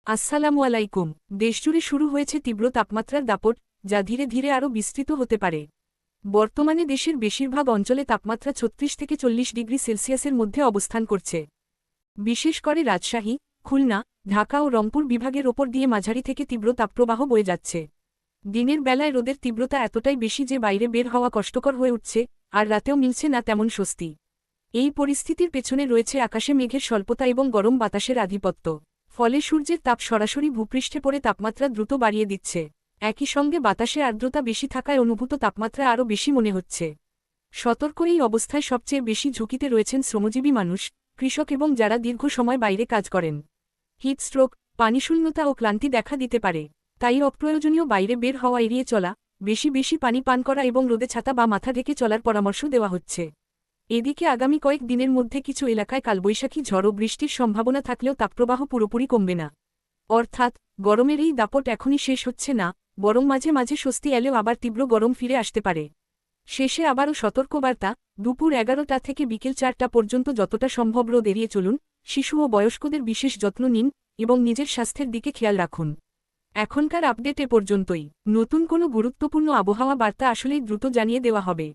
আসসালামু আলাইকুম। দেশজুড়ে শুরু হয়েছে তীব্র তাপমাত্রার দাপট, যা ধীরে ধীরে আরও বিস্তৃত হতে পারে। বর্তমানে দেশের বেশিরভাগ অঞ্চলে তাপমাত্রা ৩৬ থেকে ৪০ ডিগ্রি সেলসিয়াসের মধ্যে অবস্থান করছে। বিশেষ করে রাজশাহী, খুলনা, ঢাকা ও রংপুর বিভাগের ওপর দিয়ে মাঝারি থেকে তীব্র তাপপ্রবাহ বয়ে যাচ্ছে। দিনের বেলায় রোদের তীব্রতা এতটাই বেশি যে বাইরে বের হওয়া কষ্টকর হয়ে উঠছে, আর রাতেও মিলছে না তেমন স্বস্তি। এই পরিস্থিতির পেছনে রয়েছে আকাশে মেঘের স্বল্পতা এবং গরম বাতাসের আধিপত্য। ফলে সূর্যের তাপ সরাসরি ভূপৃষ্ঠে পড়ে তাপমাত্রা দ্রুত বাড়িয়ে দিচ্ছে। একই সঙ্গে বাতাসে আর্দ্রতা বেশি থাকায় অনুভূত তাপমাত্রা আরও বেশি মনে হচ্ছে। সতর্ক এই অবস্থায় সবচেয়ে বেশি ঝুঁকিতে রয়েছেন শ্রমজীবী মানুষ, কৃষক এবং যারা দীর্ঘ সময় বাইরে কাজ করেন। হিটস্ট্রোক, পানিশূন্যতা ও ক্লান্তি দেখা দিতে পারে। তাই অপ্রয়োজনীয় বাইরে বের হওয়া এড়িয়ে চলা, বেশি বেশি পানি পান করা এবং রোদে ছাতা বা মাথা ঢেকে চলার পরামর্শ দেওয়া হচ্ছে। এদিকে আগামী কয়েক দিনের মধ্যে কিছু এলাকায় কালবৈশাখী ঝড় ও বৃষ্টির সম্ভাবনা থাকলেও তাপপ্রবাহ পুরোপুরি কমবে না। অর্থাৎ গরমের এই দাপট এখনই শেষ হচ্ছে না, বরং মাঝে মাঝে স্বস্তি এলেও আবার তীব্র গরম ফিরে আসতে পারে। শেষে আবারও সতর্কবার্তা, দুপুর ১১টা থেকে বিকেল ৪টা পর্যন্ত যতটা সম্ভব রোদ এড়িয়ে চলুন, শিশু ও বয়স্কদের বিশেষ যত্ন নিন এবং নিজের স্বাস্থ্যের দিকে খেয়াল রাখুন। এখনকার আপডেট এ পর্যন্তই। নতুন কোনো গুরুত্বপূর্ণ আবহাওয়া বার্তা আসলেই দ্রুত জানিয়ে দেওয়া হবে।